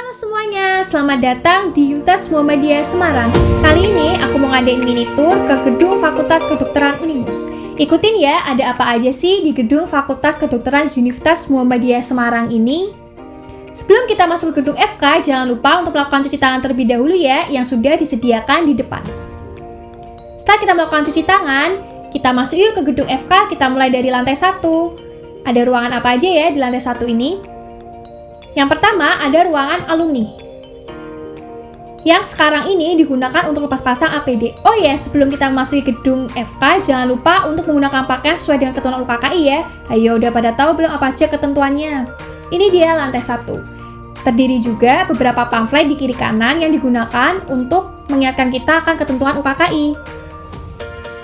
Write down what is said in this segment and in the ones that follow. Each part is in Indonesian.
Halo semuanya, selamat datang di Universitas Muhammadiyah Semarang. Kali ini aku mau ngadain mini tour ke gedung Fakultas Kedokteran Unimus. Ikutin ya, ada apa aja sih di gedung Fakultas Kedokteran Universitas Muhammadiyah Semarang ini. Sebelum kita masuk ke gedung FK, jangan lupa untuk melakukan cuci tangan terlebih dahulu ya, yang sudah disediakan di depan. Setelah kita melakukan cuci tangan, kita masuk yuk ke gedung FK, kita mulai dari lantai 1. Ada ruangan apa aja ya di lantai 1 ini? Yang pertama, ada ruangan alumni. Yang sekarang ini digunakan untuk lepas pasang APD. Oh ya, sebelum kita masuk gedung FK, jangan lupa untuk menggunakan pakaian sesuai dengan ketentuan UKKI ya. Ayo, udah pada tahu belum apa aja ketentuannya? Ini dia lantai 1. Terdiri juga beberapa pamflet di kiri kanan yang digunakan untuk mengingatkan kita akan ketentuan UKKI.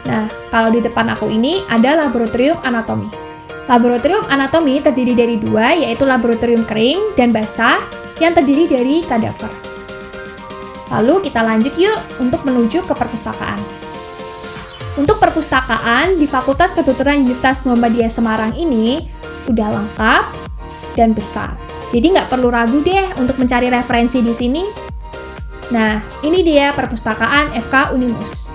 Nah, kalau di depan aku ini ada laboratorium anatomi. Laboratorium anatomi terdiri dari 2, yaitu laboratorium kering dan basah yang terdiri dari kadaver. Lalu kita lanjut yuk untuk menuju ke perpustakaan. Untuk perpustakaan di Fakultas Kedokteran Universitas Muhammadiyah Semarang ini udah lengkap dan besar. Jadi nggak perlu ragu deh untuk mencari referensi di sini. Nah, ini dia perpustakaan FK Unimus.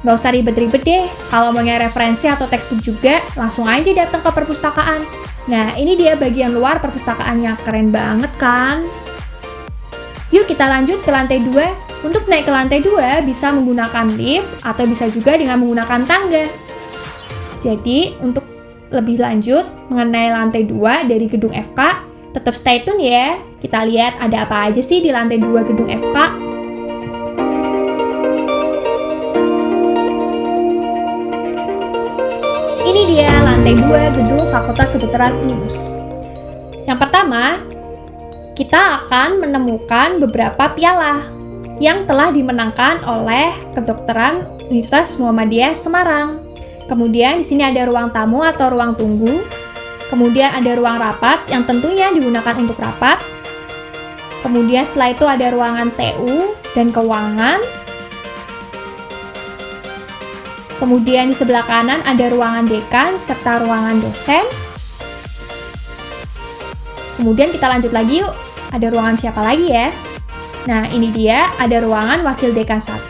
Nggak usah ribet-ribet deh, kalau mau nyari referensi atau textbook juga, langsung aja datang ke perpustakaan. Nah, ini dia bagian luar perpustakaannya, keren banget kan? Yuk kita lanjut ke lantai 2. Untuk naik ke lantai 2, bisa menggunakan lift, atau bisa juga dengan menggunakan tangga. Jadi, untuk lebih lanjut mengenai lantai 2 dari gedung FK, tetap stay tune ya. Kita lihat ada apa aja sih di lantai 2 gedung FK. Ini dia lantai 2 gedung Fakultas Kedokteran Unimus. Yang pertama, kita akan menemukan beberapa piala yang telah dimenangkan oleh Kedokteran Universitas Muhammadiyah Semarang. Kemudian di sini ada ruang tamu atau ruang tunggu. Kemudian ada ruang rapat yang tentunya digunakan untuk rapat. Kemudian setelah itu ada ruangan TU dan keuangan. Kemudian di sebelah kanan ada ruangan dekan serta ruangan dosen. Kemudian kita lanjut lagi yuk. Ada ruangan siapa lagi ya? Nah, ini dia, ada ruangan wakil dekan 1.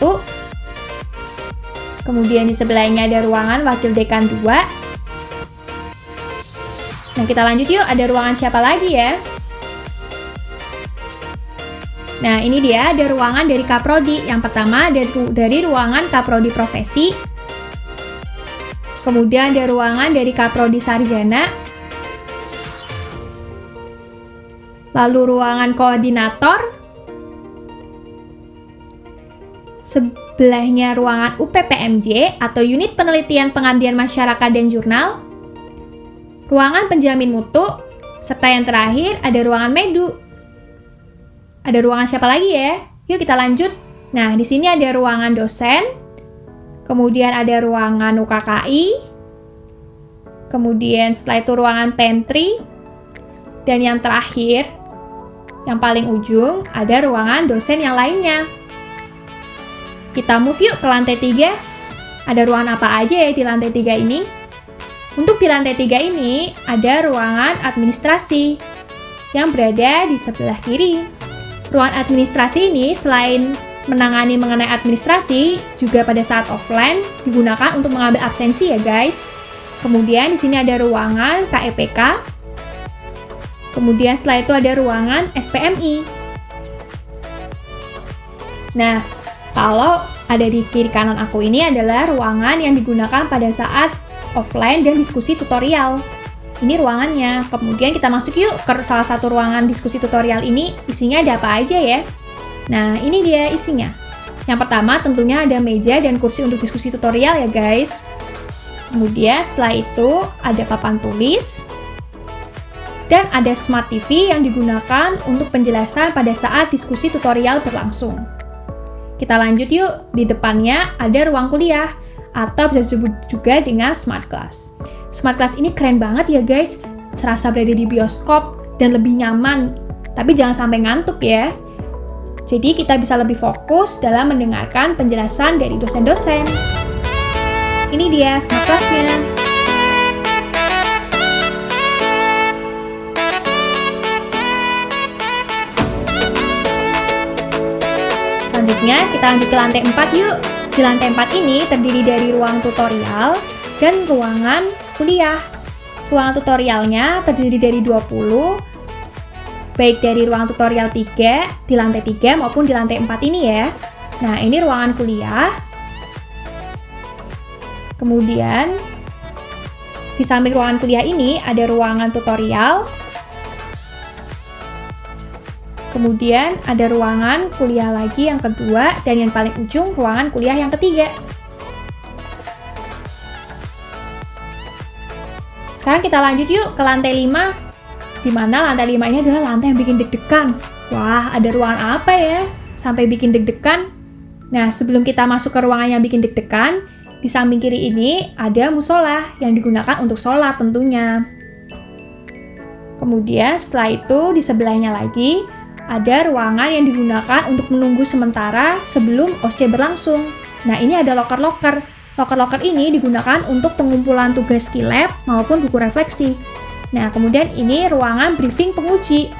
Kemudian di sebelahnya ada ruangan wakil dekan 2. Nah, kita lanjut yuk, ada ruangan siapa lagi ya? Nah, ini dia, ada ruangan dari Kaprodi. Yang pertama dari ruangan Kaprodi Profesi. Kemudian ada ruangan dari Kaprodi Sarjana. Lalu ruangan koordinator. Sebelahnya ruangan UPPMJ atau Unit Penelitian Pengabdian Masyarakat dan Jurnal. Ruangan penjamin mutu. Serta yang terakhir ada ruangan medu. Ada ruangan siapa lagi ya? Yuk kita lanjut. Nah, di sini ada ruangan dosen. Kemudian ada ruangan UKKI. Kemudian setelah itu ruangan pantry. Dan yang terakhir, yang paling ujung, ada ruangan dosen yang lainnya. Kita move yuk ke lantai 3. Ada ruangan apa aja ya di lantai 3 ini? Untuk di lantai 3 ini, ada ruangan administrasi yang berada di sebelah kiri. Ruangan administrasi ini selain menangani mengenai administrasi, juga pada saat offline digunakan untuk mengambil absensi ya guys. Kemudian di sini ada ruangan KEPK. Kemudian setelah itu ada ruangan SPMI. Nah, kalau ada di kiri kanan aku ini adalah ruangan yang digunakan pada saat offline dan diskusi tutorial. Ini ruangannya. Kemudian kita masuk yuk ke salah satu ruangan diskusi tutorial ini. Isinya ada apa aja ya? Nah, ini dia isinya. Yang pertama tentunya ada meja dan kursi untuk diskusi tutorial ya guys. Kemudian setelah itu ada papan tulis. Dan ada smart TV yang digunakan untuk penjelasan pada saat diskusi tutorial berlangsung. Kita lanjut yuk, di depannya ada ruang kuliah atau bisa disebut juga dengan smart class. Smart class ini keren banget ya guys, serasa berada di bioskop dan lebih nyaman. Tapi jangan sampai ngantuk ya. Jadi kita bisa lebih fokus dalam mendengarkan penjelasan dari dosen-dosen. Ini dia smart class-nya. Selanjutnya, kita lanjut ke lantai 4 yuk. Di lantai 4 ini terdiri dari ruang tutorial dan ruangan kuliah. Ruangan tutorialnya terdiri dari 20, baik dari ruang tutorial 3, di lantai 3 maupun di lantai 4 ini ya. Nah, ini ruangan kuliah. Kemudian, di samping ruangan kuliah ini ada ruangan tutorial. Kemudian ada ruangan kuliah lagi yang kedua, dan yang paling ujung ruangan kuliah yang ketiga. Sekarang kita lanjut yuk ke lantai 5, di mana lantai 5 ini adalah lantai yang bikin deg-degan. Wah, ada ruangan apa ya sampai bikin deg-degan? Nah, sebelum kita masuk ke ruangan yang bikin deg-degan, di samping kiri ini ada musola yang digunakan untuk sholat tentunya. Kemudian setelah itu di sebelahnya lagi ada ruangan yang digunakan untuk menunggu sementara sebelum OSCE berlangsung. Nah, ini ada loker-loker. Loker-loker ini digunakan untuk pengumpulan tugas skill lab maupun buku refleksi. Nah, kemudian ini ruangan briefing penguji.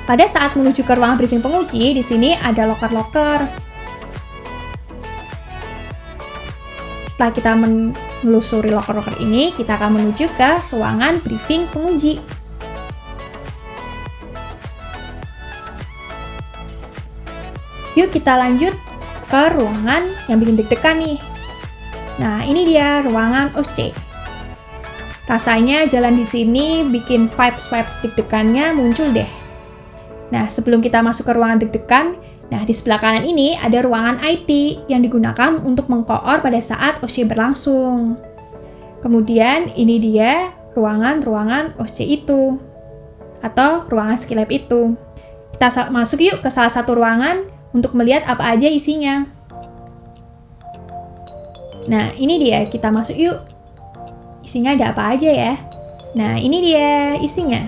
Pada saat menuju ke ruangan briefing penguji, di sini ada loker-loker. Setelah kita menelusuri loker-loker ini, kita akan menuju ke ruangan briefing penguji. Yuk kita lanjut ke ruangan yang bikin deg-degan nih. Nah, ini dia ruangan OSCE. Rasanya jalan di sini bikin vibes deg-degannya muncul deh. Nah, sebelum kita masuk ke ruangan deg-degan, nah di sebelah kanan ini ada ruangan IT yang digunakan untuk mengkoor pada saat OSCE berlangsung. Kemudian ini dia ruangan-ruangan OSCE itu, atau ruangan skill lab itu. Kita masuk yuk ke salah satu ruangan untuk melihat apa aja isinya. Nah, ini dia, kita masuk yuk. Isinya ada apa aja ya? Nah, ini dia isinya.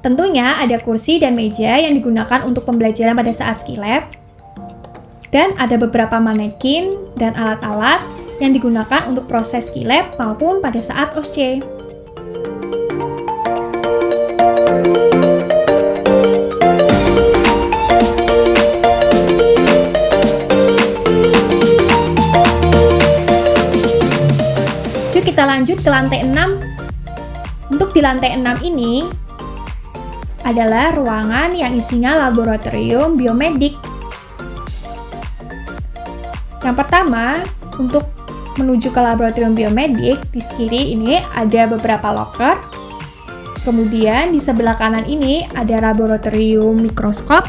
Tentunya ada kursi dan meja yang digunakan untuk pembelajaran pada saat skill lab. Dan ada beberapa manekin dan alat-alat yang digunakan untuk proses skill lab maupun pada saat OSCE. Kita lanjut ke lantai 6. Untuk di lantai 6 ini adalah ruangan yang isinya laboratorium biomedik. Yang pertama, untuk menuju ke laboratorium biomedik, di kiri ini ada beberapa loker. Kemudian di sebelah kanan ini ada laboratorium mikroskop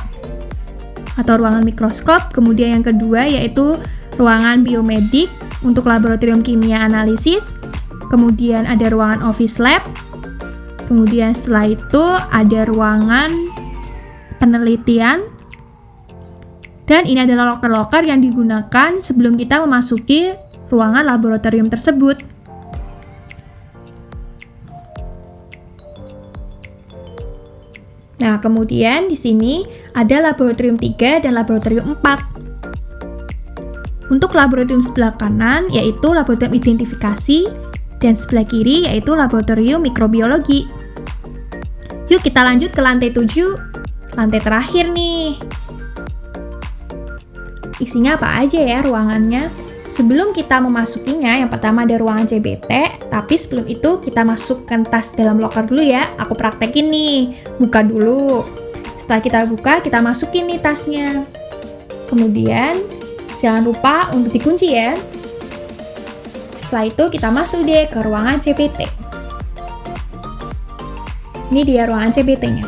atau ruangan mikroskop. Kemudian yang kedua yaitu ruangan biomedik untuk laboratorium kimia analisis. Kemudian ada ruangan office lab. Kemudian setelah itu ada ruangan penelitian. Dan ini adalah loker-loker yang digunakan sebelum kita memasuki ruangan laboratorium tersebut. Nah, kemudian di sini ada laboratorium 3 dan laboratorium 4. Untuk laboratorium sebelah kanan yaitu laboratorium identifikasi, dan sebelah kiri yaitu laboratorium mikrobiologi. Yuk kita lanjut ke lantai 7, lantai terakhir nih. Isinya apa aja ya ruangannya? Sebelum kita memasukinya, yang pertama ada ruangan CBT, tapi sebelum itu kita masukkan tas dalam loker dulu ya. Aku praktekin nih, buka dulu. Setelah kita buka, kita masukin nih tasnya. Kemudian, jangan lupa untuk dikunci ya. Setelah itu kita masuk deh ke ruangan CBT. Ini dia ruangan CBT-nya.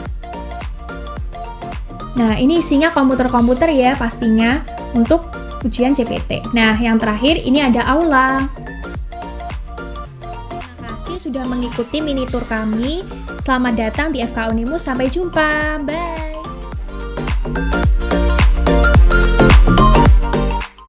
Nah, ini isinya komputer-komputer ya pastinya untuk ujian CBT. Nah, yang terakhir ini ada aula. Terima kasih sudah mengikuti mini tour kami. Selamat datang di FK Unimus. Sampai jumpa. Bye.